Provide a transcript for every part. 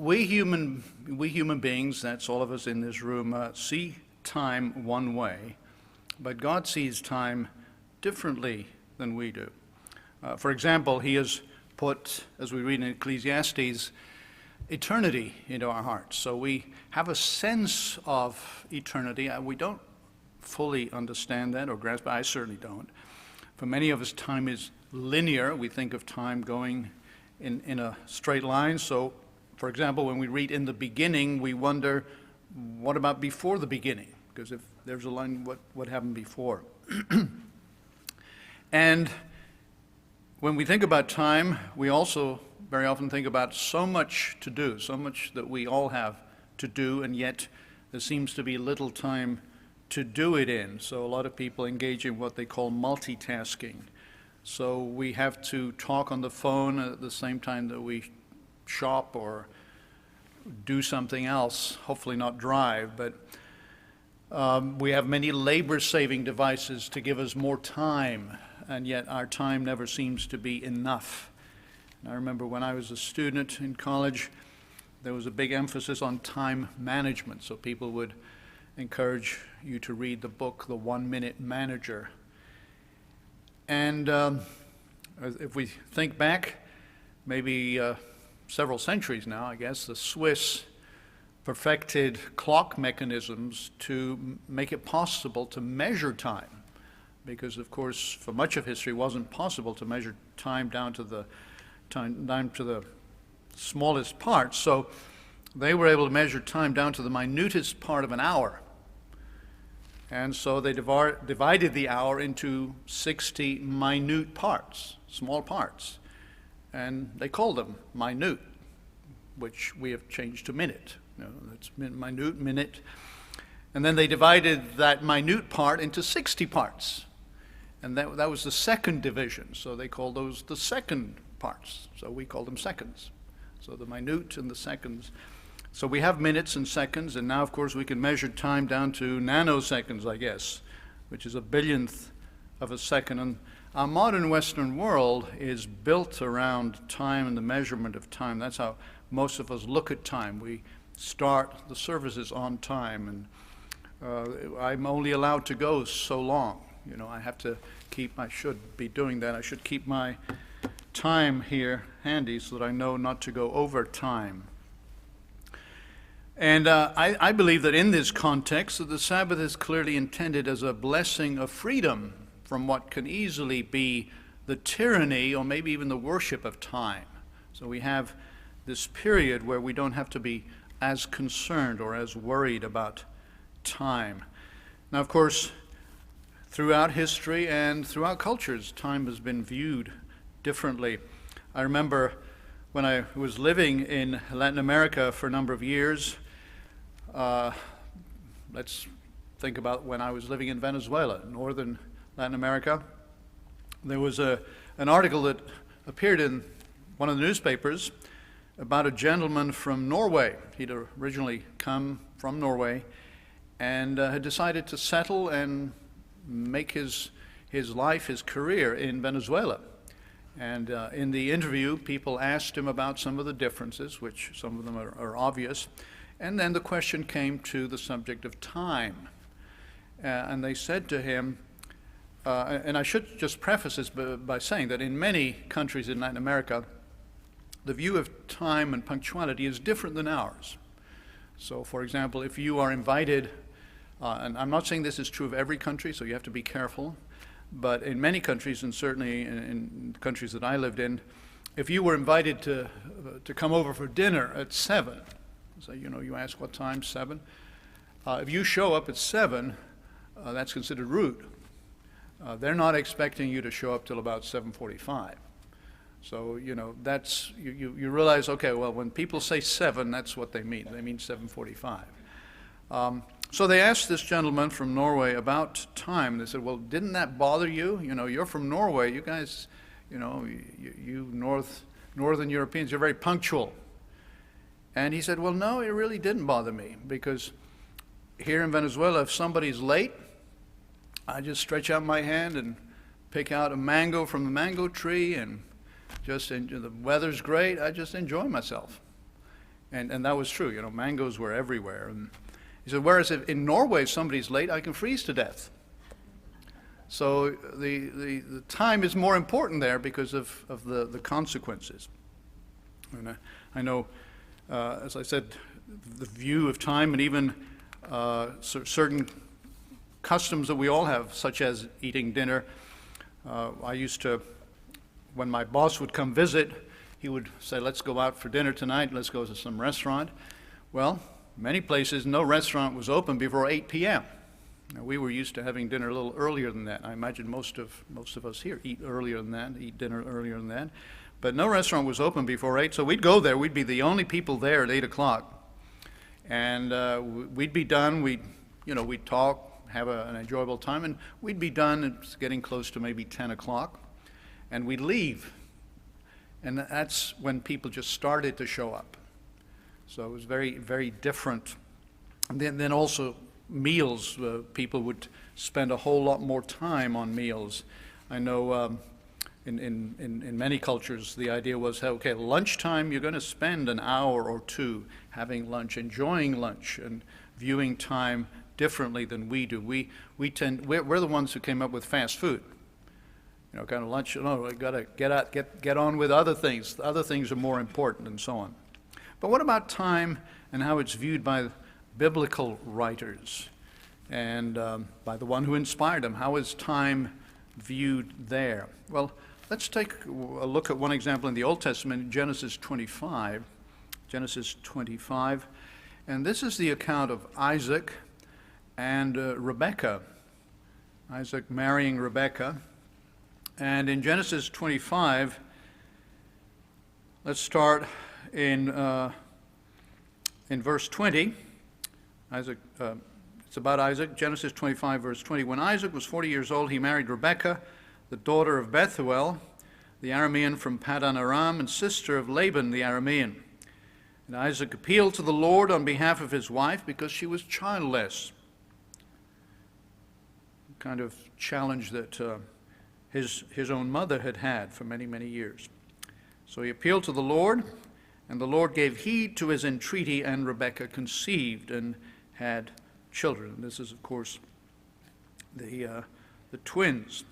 we human beings, that's all of us in this room, see time one way, but God sees time differently than we do. For example, he has put, as we read in Ecclesiastes, eternity into our hearts. So we have a sense of eternity. We don't fully understand that or grasp it. I certainly don't. For many of us, time is linear. We think of time going in a straight line. So, for example, when we read in the beginning, we wonder, what about before the beginning? Because if there's a line, what happened before? And when we think about time, we also very often think about so much to do, so much that we all have to do, and yet there seems to be little time to do it in. So a lot of people engage in what they call multitasking. So we have to talk on the phone at the same time that we shop or do something else, hopefully not drive, but we have many labor-saving devices to give us more time, and yet our time never seems to be enough. And I remember when I was a student in college, there was a big emphasis on time management, so people would encourage you to read the book, The 1-Minute Manager. And if we think back, maybe several centuries now, I guess, the Swiss perfected clock mechanisms to make it possible to measure time. Because, of course, for much of history, it wasn't possible to measure time down to the smallest parts. So they were able to measure time down to the minutest part of an hour. And so they divided the hour into 60 minute parts, small parts. And they called them minute, which we have changed to minute. That's minute, minute. And then they divided that minute part into 60 parts. And that was the second division. So they called those the second parts. So we call them seconds. So the minute and the seconds. So we have minutes and seconds, and now, of course, we can measure time down to nanoseconds, I guess, which is a billionth of a second. And our modern Western world is built around time and the measurement of time. That's how most of us look at time. We start the services on time, and I'm only allowed to go so long. You know, I should be doing that. I should keep my time here handy so that I know not to go over time. And I believe that in this context, that the Sabbath is clearly intended as a blessing of freedom from what can easily be the tyranny or maybe even the worship of time. So we have this period where we don't have to be as concerned or as worried about time. Now, of course, throughout history and throughout cultures, time has been viewed differently. I remember when I was living in Latin America for a number of years. Let's think about when I was living in Venezuela, northern Latin America. There was an article that appeared in one of the newspapers about a gentleman from Norway. He'd originally come from Norway and had decided to settle and make his life, his career in Venezuela. And in the interview, people asked him about some of the differences, which some of them are obvious. And then the question came to the subject of time. And they said to him, and I should just preface this by saying that in many countries in Latin America, the view of time and punctuality is different than ours. So, for example, if you are invited, and I'm not saying this is true of every country, so you have to be careful, but in many countries, and certainly in countries that I lived in, if you were invited to come over for dinner at 7, so you ask what time, 7? If you show up at 7, that's considered rude. They're not expecting you to show up till about 7:45. So, that's, you realize, okay, well, when people say 7, that's what they mean. They mean 7:45. So they asked this gentleman from Norway about time. They said, well, didn't that bother you? You're from Norway. You guys, you Northern Europeans, you're very punctual. And he said, well, no, it really didn't bother me, because here in Venezuela, if somebody's late, I just stretch out my hand and pick out a mango from the mango tree, and the weather's great, I just enjoy myself. And that was true. You know, mangoes were everywhere. And he said, whereas if in Norway somebody's late, I can freeze to death. So the time is more important there because of the consequences. And I know, as I said, the view of time and even certain customs that we all have, such as eating dinner. I used to, when my boss would come visit, he would say, let's go out for dinner tonight, let's go to some restaurant. Well, many places, no restaurant was open before 8 p.m. Now, we were used to having dinner a little earlier than that. I imagine most of us here eat earlier than that, eat dinner earlier than that. But no restaurant was open before 8, so we'd go there. We'd be the only people there at 8 o'clock. And we'd be done. We'd talk, have an enjoyable time, and we'd be done. It's getting close to maybe 10 o'clock. And we'd leave. And that's when people just started to show up. So it was very, very different. And then also meals, people would spend a whole lot more time on meals. I know in many cultures the idea was, okay, lunchtime you're going to spend an hour or two having lunch, enjoying lunch, and viewing time differently than we do. We're the ones who came up with fast food. You know, kind of lunch, we got to get on with other things. Other things are more important and so on. But what about time and how it's viewed by biblical writers and by the one who inspired them? How is time viewed there? Well, let's take a look at one example in the Old Testament, Genesis 25. Genesis 25. And this is the account of Isaac and Rebekah. Isaac marrying Rebekah. And in Genesis 25, let's start in verse 20. It's about Isaac, Genesis 25, verse 20. When Isaac was 40 years old, he married Rebekah, the daughter of Bethuel, the Aramean from Paddan Aram, and sister of Laban the Aramean. And Isaac appealed to the Lord on behalf of his wife because she was childless. Kind of challenge that his own mother had had for many, many years. So he appealed to the Lord, and the Lord gave heed to his entreaty, and Rebekah conceived and had children. And this is, of course, the twins.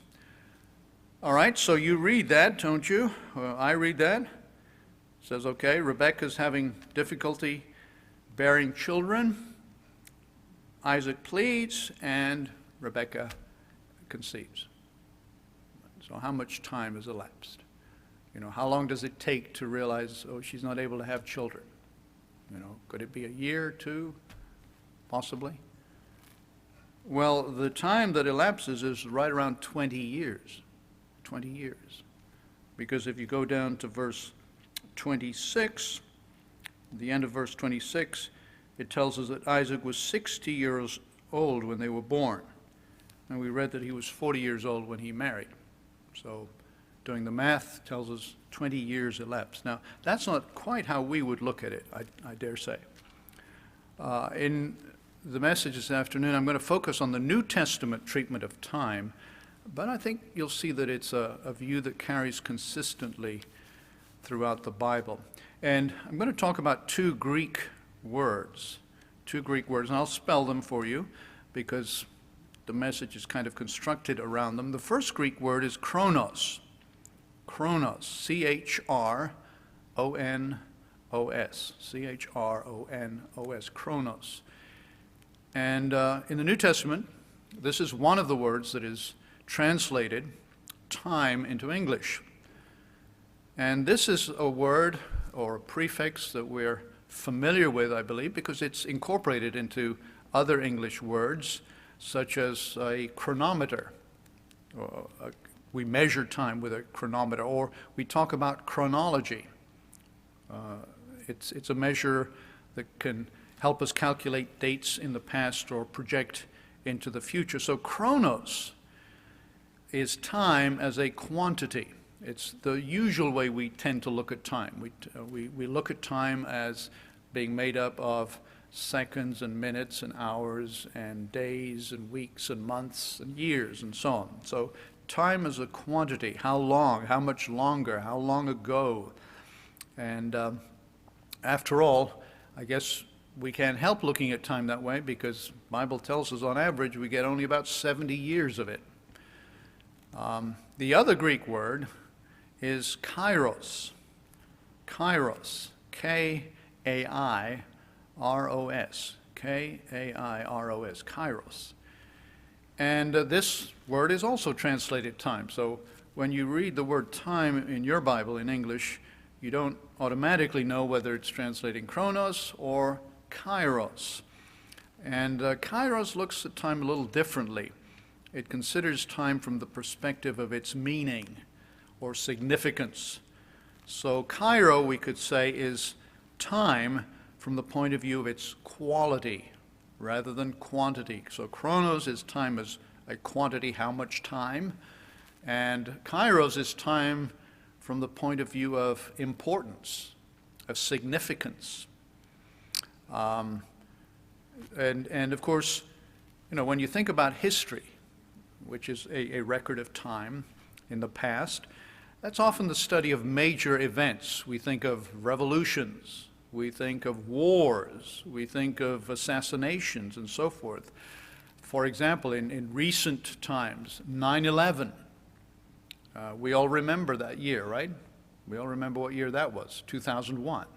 All right, so you read that, don't you? I read that. It says, okay, Rebekah's having difficulty bearing children. Isaac pleads, and Rebekah conceives. So how much time has elapsed? You know, how long does it take to realize, oh, she's not able to have children? You know, could it be a year, two, possibly? Well, the time that elapses is right around 20 years. 20 years. Because if you go down to verse 26, the end of verse 26, it tells us that Isaac was 60 years old when they were born. And we read that he was 40 years old when he married. So doing the math tells us 20 years elapsed. Now, that's not quite how we would look at it, I dare say. In the message this afternoon, I'm going to focus on the New Testament treatment of time, but I think you'll see that it's a view that carries consistently throughout the Bible. And I'm going to talk about two Greek words, and I'll spell them for you because the message is kind of constructed around them. The first Greek word is chronos. Chronos, C-H-R-O-N-O-S. C-H-R-O-N-O-S, chronos. And in the New Testament, this is one of the words that is translated time into English. And this is a word or a prefix that we're familiar with, I believe, because it's incorporated into other English words, such as a chronometer. We measure time with a chronometer, or we talk about chronology. It's a measure that can help us calculate dates in the past or project into the future. So chronos is time as a quantity. It's the usual way we tend to look at time. We look at time as being made up of seconds and minutes and hours and days and weeks and months and years and so on. So time is a quantity. How long? How much longer? How long ago? And after all, I guess we can't help looking at time that way because the Bible tells us on average we get only about 70 years of it. The other Greek word is kairos. Kairos. K-A-I-R-O-S. K-A-I-R-O-S. Kairos. And this word is also translated time. So when you read the word time in your Bible in English, you don't automatically know whether it's translating chronos or kairos. And kairos looks at time a little differently. It considers time from the perspective of its meaning or significance. So kairo, we could say, is time from the point of view of its quality rather than quantity. So chronos is time as a quantity, how much time, and kairos is time from the point of view of importance, of significance. And of course, when you think about history, which is a record of time in the past, that's often the study of major events. We think of revolutions, we think of wars, we think of assassinations and so forth. For example, in recent times, 9/11, we all remember that year, right? We all remember what year that was, 2001.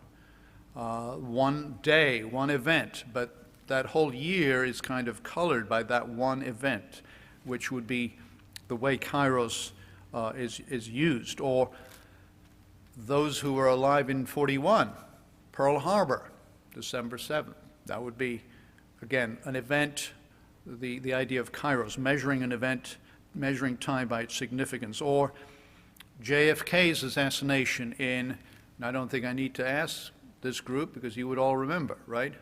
One day, one event, but that whole year is kind of colored by that one event, which would be the way kairos is used. Or those who were alive in 41, Pearl Harbor, December 7th. That would be, again, an event, the idea of kairos, measuring an event, measuring time by its significance. Or JFK's assassination in, and I don't think I need to ask this group because you would all remember, right?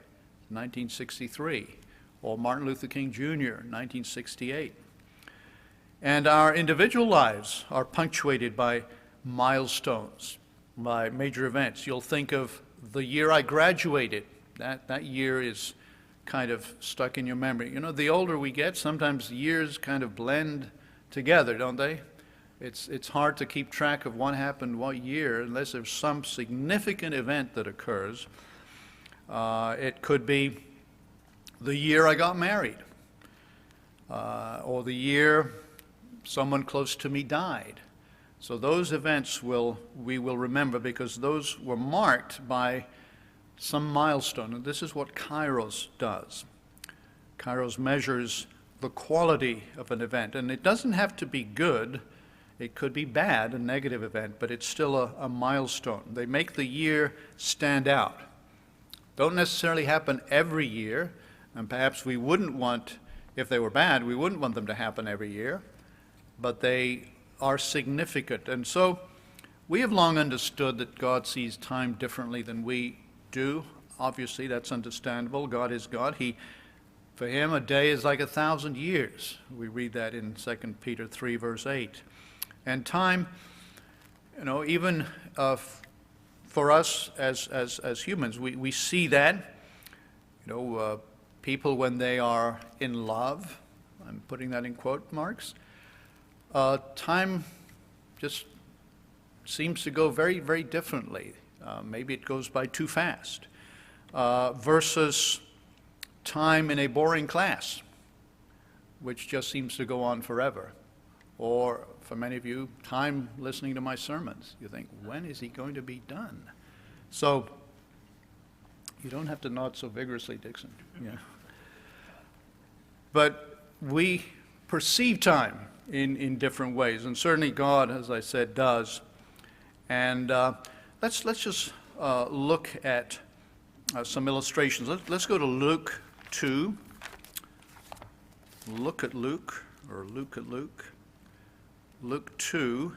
1963. Or Martin Luther King Jr., 1968. And our individual lives are punctuated by milestones, by major events. You'll think of the year I graduated. That year is kind of stuck in your memory. The older we get, sometimes years kind of blend together, don't they? It's hard to keep track of what happened what year unless there's some significant event that occurs. It could be the year I got married, or the year someone close to me died. So those events we will remember because those were marked by some milestone, and this is what kairos does. Kairos measures the quality of an event, and it doesn't have to be good. It could be bad, a negative event, but it's still a milestone. They make the year stand out. Don't necessarily happen every year, and perhaps we wouldn't want, if they were bad, we wouldn't want them to happen every year, but they are significant. And so we have long understood that God sees time differently than we do. Obviously, that's understandable. God is God. For him, a day is like 1,000 years. We read that in 2 Peter 3, verse 8. And time, even for us as humans, we see that, people when they are in love, I'm putting that in quote marks, time just seems to go very, very differently. Maybe it goes by too fast, versus time in a boring class, which just seems to go on forever. Or for many of you, time listening to my sermons. You think, when is he going to be done? So you don't have to nod so vigorously, Dixon. Yeah. But we perceive time in different ways, and certainly God, as I said, does. And let's just look at some illustrations. Let's go to Luke 2. Look at Luke, or Luke at Luke. Luke 2.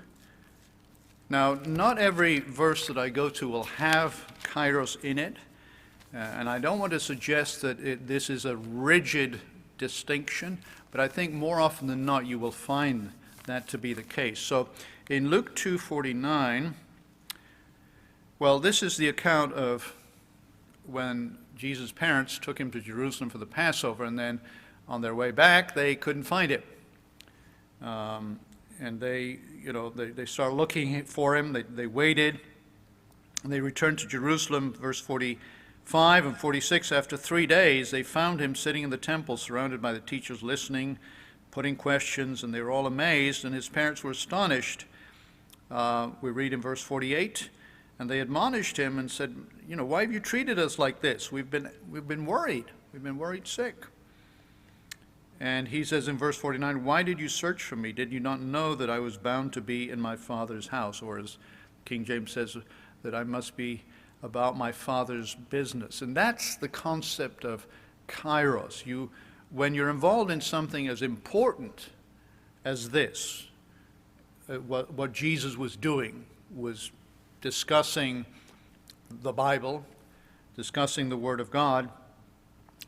Now, not every verse that I go to will have kairos in it, and I don't want to suggest that this is a rigid distinction, but I think more often than not you will find that to be the case. So in Luke 2:49, well, this is the account of when Jesus' parents took him to Jerusalem for the Passover, and then on their way back they couldn't find him. And they start looking for him. They waited, and they returned to Jerusalem. Verse 40, 5 and 46, after 3 days, they found him sitting in the temple, surrounded by the teachers, listening, putting questions, and they were all amazed, and his parents were astonished. We read in verse 48, and they admonished him and said, why have you treated us like this? We've been worried. We've been worried sick. And he says in verse 49, why did you search for me? Did you not know that I was bound to be in my Father's house? Or as King James says, that I must be about my Father's business. And that's the concept of kairos. When you're involved in something as important as this, what Jesus was doing was discussing the Bible, discussing the Word of God,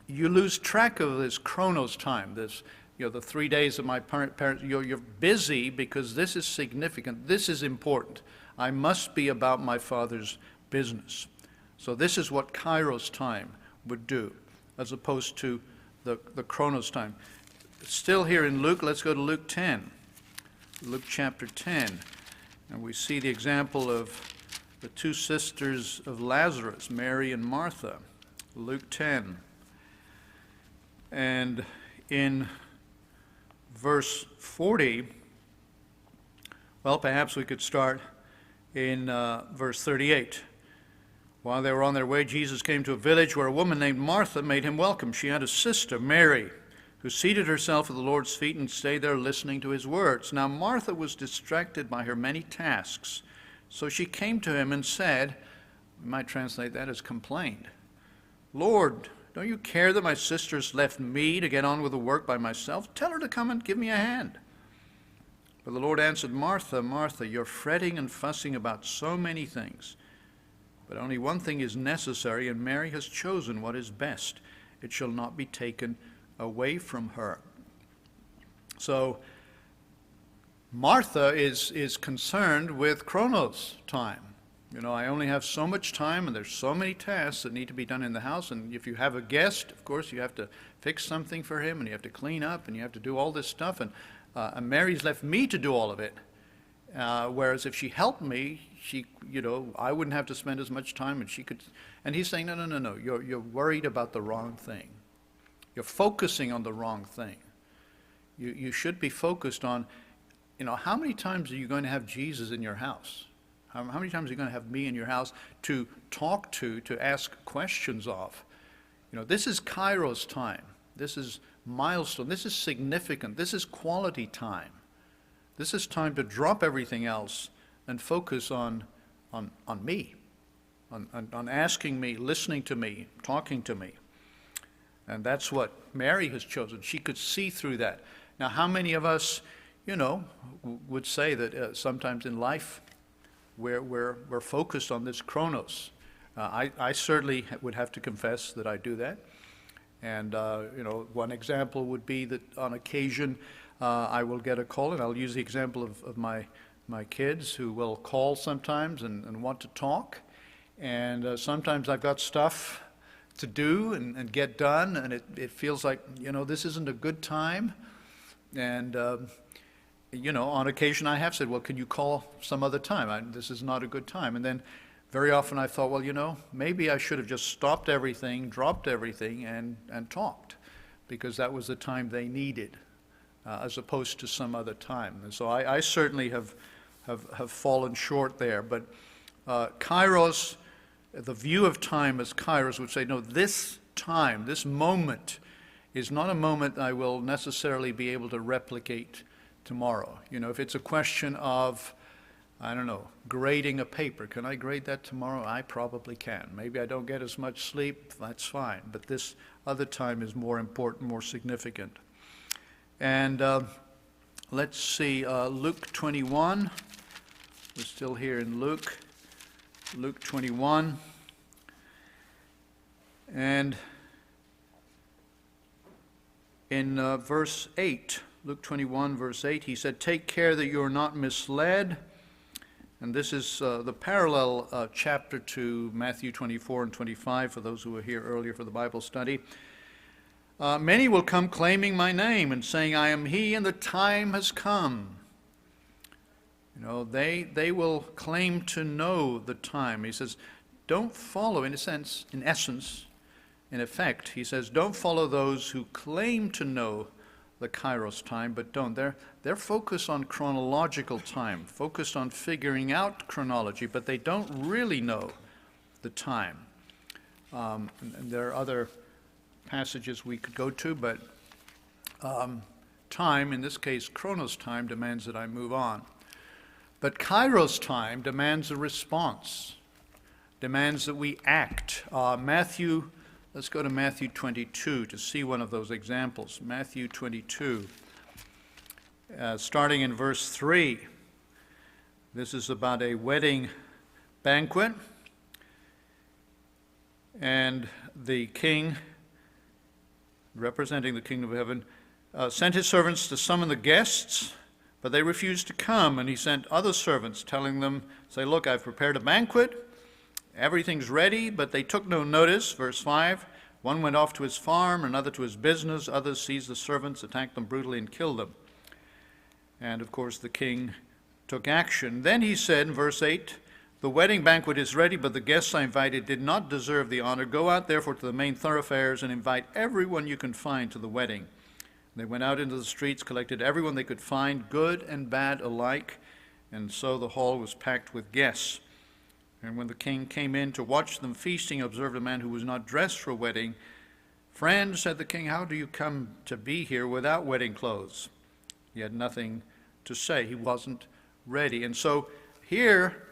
you lose track of this chronos time, the 3 days of my parents. You're busy because this is significant. This is important. I must be about my Father's business. So this is what kairos time would do, as opposed to the chronos time. Still here in Luke, let's go to Luke 10. Luke chapter 10. And we see the example of the two sisters of Lazarus, Mary and Martha. Luke 10. And in verse 40, well, perhaps we could start in verse 38. While they were on their way, Jesus came to a village where a woman named Martha made him welcome. She had a sister, Mary, who seated herself at the Lord's feet and stayed there listening to his words. Now Martha was distracted by her many tasks, so she came to him and said, we might translate that as complained, Lord, don't you care that my sister's left me to get on with the work by myself? Tell her to come and give me a hand. But the Lord answered, Martha, Martha, you're fretting and fussing about so many things. But only one thing is necessary, and Mary has chosen what is best. It shall not be taken away from her. So Martha is concerned with chronos time. I only have so much time, and there's so many tasks that need to be done in the house. And if you have a guest, of course, you have to fix something for him, and you have to clean up, and you have to do all this stuff. And Mary's left me to do all of it. Whereas if she helped me, I wouldn't have to spend as much time, and she could. And he's saying, no. You're worried about the wrong thing. You're focusing on the wrong thing. You should be focused on, how many times are you going to have Jesus in your house? How many times are you going to have me in your house to talk to ask questions of? This is kairos time. This is milestone. This is significant. This is quality time. This is time to drop everything else and focus on me, on asking me, listening to me, talking to me. And that's what Mary has chosen. She could see through that. Now, how many of us, would say that sometimes in life we're focused on this chronos? I certainly would have to confess that I do that. And, one example would be that on occasion I will get a call, and I'll use the example of my kids who will call sometimes and want to talk. And sometimes I've got stuff to do and get done, and it feels like, this isn't a good time. And, on occasion I have said, well, can you call some other time? This is not a good time. And then very often I thought, well, maybe I should have just stopped everything, dropped everything, and talked, because that was the time they needed, as opposed to some other time. And so I certainly have fallen short there. But kairos, the view of time as kairos would say, no, this time, this moment is not a moment I will necessarily be able to replicate tomorrow. If it's a question of, grading a paper, can I grade that tomorrow? I probably can. Maybe I don't get as much sleep, that's fine. But this other time is more important, more significant. And let's see, Luke 21. We're still here in Luke 21. And in verse 8, Luke 21, verse 8, he said, take care that you are not misled. And this is the parallel chapter to Matthew 24 and 25, for those who were here earlier for the Bible study. Many will come claiming my name and saying, I am he, and the time has come. They will claim to know the time. He says, don't follow, in essence, in effect, he says, don't follow those who claim to know the Kairos time, but don't. They're focused on chronological time, focused on figuring out chronology, but they don't really know the time. And there are other passages we could go to, but time, in this case, chronos time, demands that I move on. But Kairos time demands a response, demands that we act. Let's go to Matthew 22 to see one of those examples. Matthew 22, starting in verse 3. This is about a wedding banquet. And the king, representing the kingdom of heaven, sent his servants to summon the guests, but they refused to come. And he sent other servants, telling them, say, look, I've prepared a banquet. Everything's ready, but they took no notice. Verse 5, one went off to his farm, another to his business. Others seized the servants, attacked them brutally, and killed them. And, of course, the king took action. Then he said in verse 8, the wedding banquet is ready, but the guests I invited did not deserve the honor. Go out, therefore, to the main thoroughfares and invite everyone you can find to the wedding. They went out into the streets, collected everyone they could find, good and bad alike, and so the hall was packed with guests. And when the king came in to watch them feasting, observed a man who was not dressed for a wedding. Friend, said the king, how do you come to be here without wedding clothes? He had nothing to say. He wasn't ready. And so here,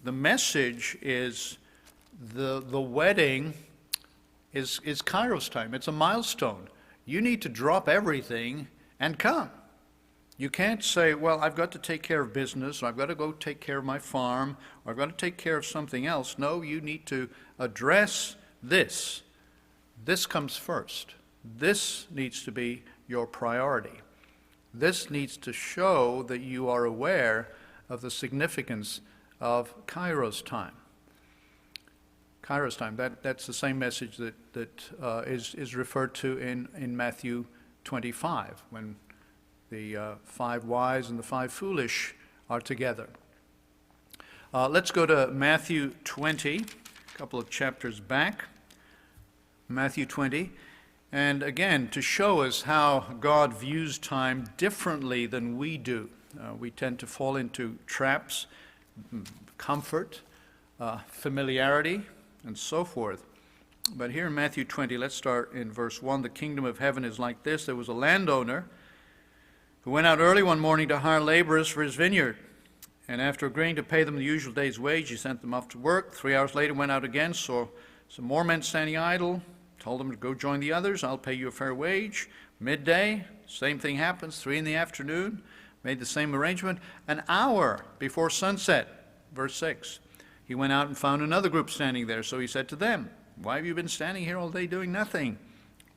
the message is the wedding is Kairos time. It's a milestone. You need to drop everything and come. You can't say, well, I've got to take care of business, or I've got to go take care of my farm, or I've got to take care of something else. No, you need to address this. This comes first. This needs to be your priority. This needs to show that you are aware of the significance of Kairos time. Kairos time, that's the same message that is referred to in Matthew 25, when the 5 wise and the 5 foolish are together. Let's go to Matthew 20, a couple of chapters back. Matthew 20. And again, to show us how God views time differently than we do. We tend to fall into traps, comfort, familiarity, and so forth. But here in Matthew 20, let's start in verse 1. The kingdom of heaven is like this. There was a landowner who went out early one morning to hire laborers for his vineyard. And after agreeing to pay them the usual day's wage, he sent them off to work. 3 hours later, went out again, saw some more men standing idle, told them to go join the others. I'll pay you a fair wage. Midday, same thing happens. 3 in the afternoon, made the same arrangement. An hour before sunset, verse 6, he went out and found another group standing there. So he said to them, why have you been standing here all day doing nothing?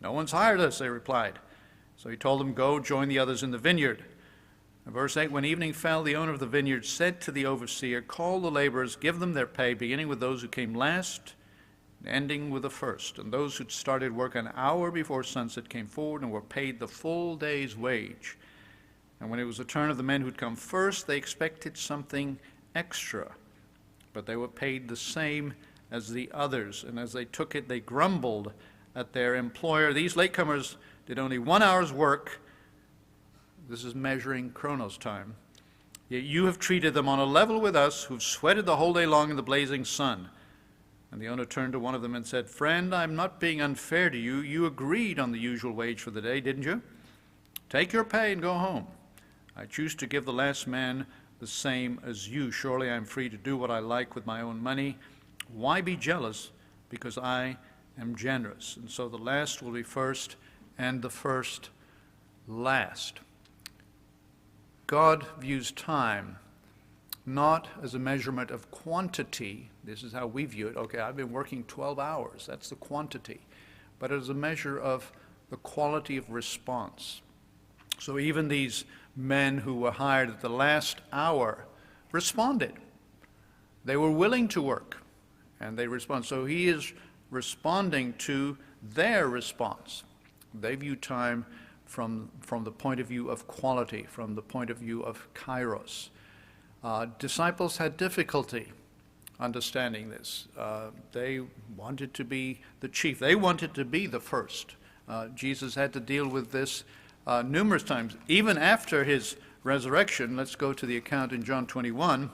No one's hired us, they replied. So he told them, go join the others in the vineyard. And verse 8, when evening fell, the owner of the vineyard said to the overseer, call the laborers, give them their pay, beginning with those who came last, and ending with the first. And those who'd started work an hour before sunset came forward and were paid the full day's wage. And when it was the turn of the men who'd come first, they expected something extra. But they were paid the same as the others. And as they took it, they grumbled at their employer. These latecomers did only 1 hour's work. This is measuring chronos time. Yet you have treated them on a level with us, who've sweated the whole day long in the blazing sun. And the owner turned to one of them and said, friend, I'm not being unfair to you. You agreed on the usual wage for the day, didn't you? Take your pay and go home. I choose to give the last man the same as you. Surely I'm free to do what I like with my own money. Why be jealous? Because I am generous. And so the last will be first, and the first last. God views time not as a measurement of quantity. This is how we view it. Okay, I've been working 12 hours. That's the quantity. But as a measure of the quality of response. So even these men who were hired at the last hour responded. They were willing to work, and they respond. So he is responding to their response. They view time from the point of view of quality, from the point of view of kairos. Disciples had difficulty understanding this. They wanted to be the chief. They wanted to be the first. Jesus had to deal with this numerous times. Even after his resurrection, let's go to the account in John 21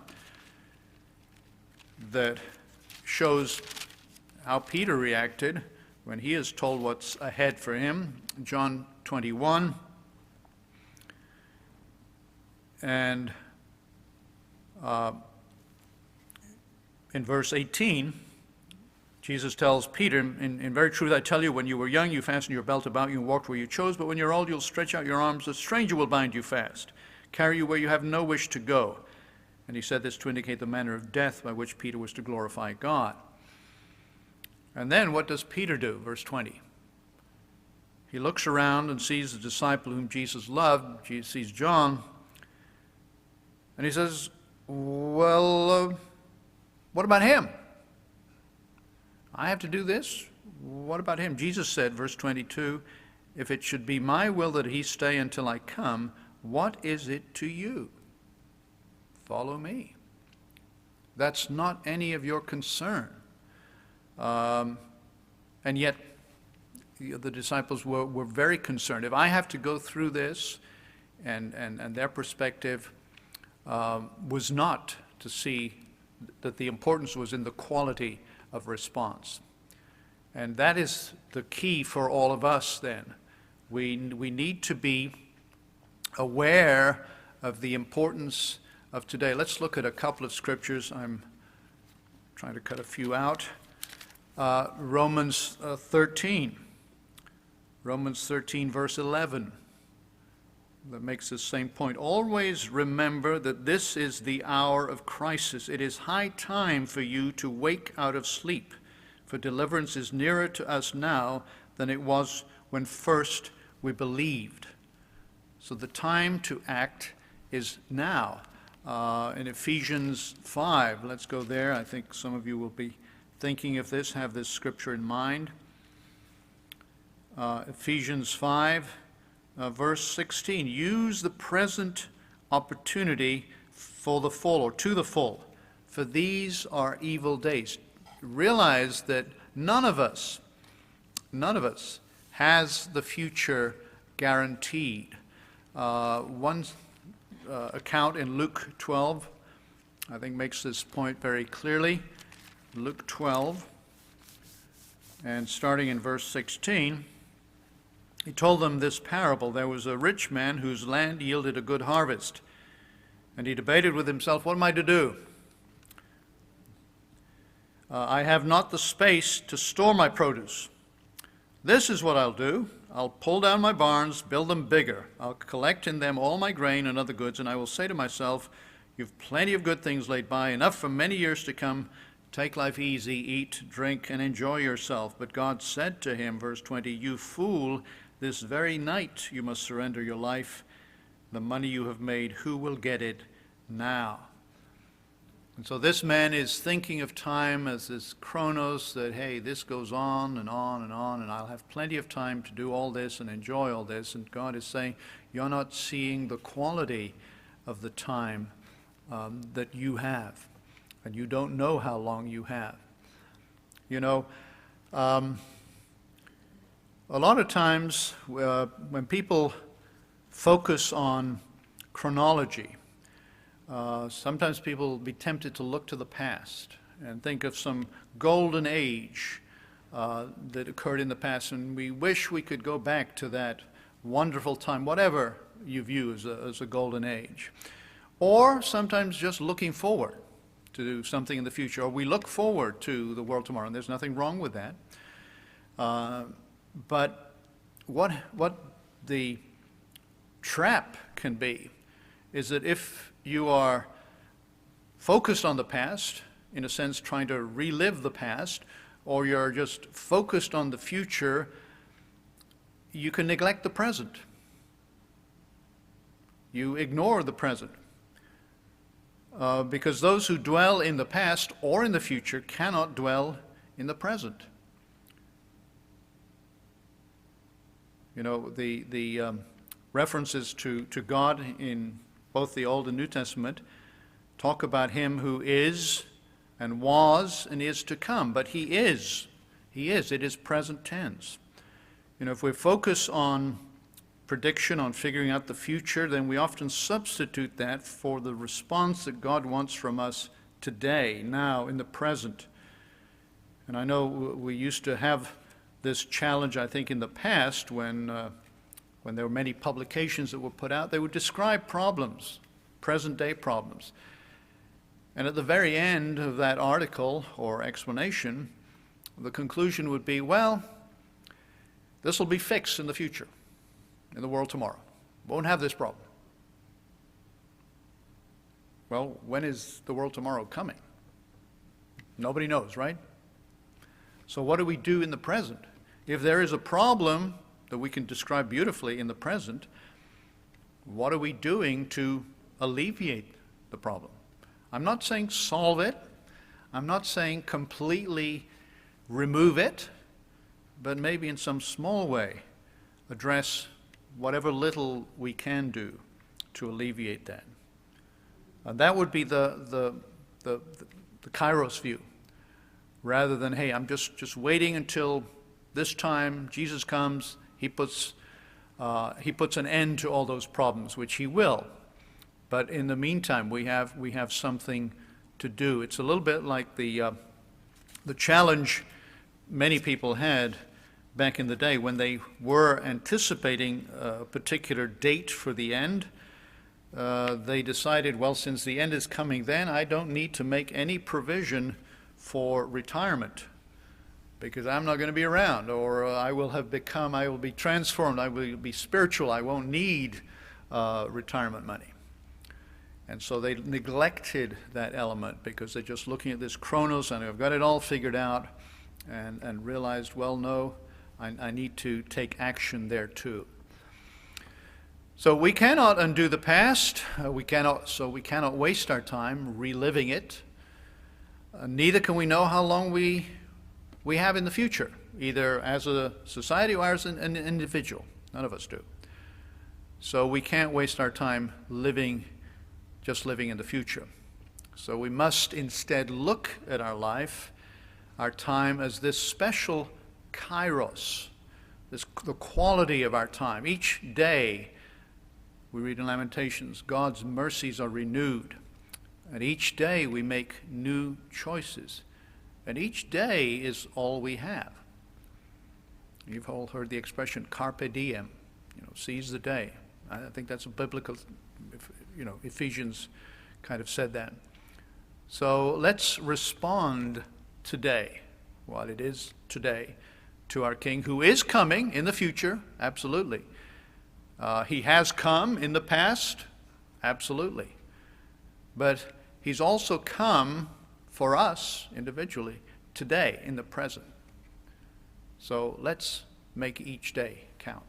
that shows how Peter reacted when he is told what's ahead for him. John 21 and in verse 18, Jesus tells Peter, in very truth I tell you, when you were young you fastened your belt about you and walked where you chose, but when you're old you'll stretch out your arms, a stranger will bind you fast, carry you where you have no wish to go. And he said this to indicate the manner of death by which Peter was to glorify God. And then what does Peter do? Verse 20. He looks around and sees the disciple whom Jesus loved. He sees John. And he says, well, what about him? I have to do this? What about him? Jesus said, verse 22, if it should be my will that he stay until I come, what is it to you? Follow me. That's not any of your concern. And yet, the disciples were very concerned. If I have to go through this, and their perspective was not to see that the importance was in the quality of response. And that is the key for all of us then. We need to be aware of the importance of today. Let's look at a couple of scriptures. I'm trying to cut a few out. Romans 13. Romans 13, verse 11. That makes the same point. Always remember that this is the hour of crisis. It is high time for you to wake out of sleep, for deliverance is nearer to us now than it was when first we believed. So the time to act is now. In Ephesians 5, let's go there. I think some of you will be thinking of this, have this scripture in mind. Ephesians 5, verse 16. Use the present opportunity for the full, or to the full, for these are evil days. Realize that none of us has the future guaranteed. One account in Luke 12, I think, makes this point very clearly. Luke 12, and starting in verse 16, he told them this parable. There was a rich man whose land yielded a good harvest, and he debated with himself, what am I to do? I have not the space to store my produce. This is what I'll do. I'll pull down my barns, build them bigger. I'll collect in them all my grain and other goods, and I will say to myself, you've plenty of good things laid by, enough for many years to come. Take life easy, eat, drink, and enjoy yourself. But God said to him, verse 20, you fool, this very night you must surrender your life. The money you have made, who will get it now? And so this man is thinking of time as this chronos, that, hey, this goes on and on and on, and I'll have plenty of time to do all this and enjoy all this. And God is saying, you're not seeing the quality of the time that you have, and you don't know how long you have. You know, a lot of times when people focus on chronology, sometimes people will be tempted to look to the past and think of some golden age that occurred in the past, and we wish we could go back to that wonderful time, whatever you view as a golden age. Or sometimes just looking forward to do something in the future, or we look forward to the world tomorrow, and there's nothing wrong with that. But what the trap can be is that if you are focused on the past, in a sense trying to relive the past, or you're just focused on the future, you can neglect the present. You ignore the present. Because those who dwell in the past or in the future cannot dwell in the present. You know, the references to God in both the Old and New Testament talk about him who is, and was and is to come. But he is. He is. It is present tense. You know, if we focus on prediction, on figuring out the future, then we often substitute that for the response that God wants from us today, now, in the present. And I know we used to have this challenge, I think, in the past when there were many publications that were put out. They would describe problems, present-day problems. And at the very end of that article or explanation, the conclusion would be, well, this will be fixed in the future, in the world tomorrow. Won't have this problem. Well, when is the world tomorrow coming? Nobody knows, right? So what do we do in the present? If there is a problem that we can describe beautifully in the present, what are we doing to alleviate the problem? I'm not saying solve it. I'm not saying completely remove it, but maybe in some small way address whatever little we can do to alleviate that. That would be the Kairos view, rather than, hey, I'm just waiting until this time Jesus comes, he puts an end to all those problems, which he will. But in the meantime, we have something to do. It's a little bit like the challenge many people had back in the day when they were anticipating a particular date for the end. They decided, well, since the end is coming then, I don't need to make any provision for retirement because I'm not going to be around, or I will be transformed, I will be spiritual, I won't need retirement money. And so they neglected that element because they're just looking at this chronos and I've got it all figured out, and realized, well, no, I need to take action there too. So we cannot undo the past. We cannot waste our time reliving it. Neither can we know how long we have in the future, either as a society or as an individual. None of us do. So we can't waste our time just living in the future. So we must instead look at our life, our time, as this special kairos, the quality of our time. Each day, we read in Lamentations, God's mercies are renewed. And each day we make new choices. And each day is all we have. You've all heard the expression carpe diem, seize the day. I think that's a biblical, Ephesians kind of said that. So let's respond today, while it is today, to our King, who is coming in the future, absolutely. He has come in the past, absolutely. But he's also come for us individually today, in the present. So let's make each day count.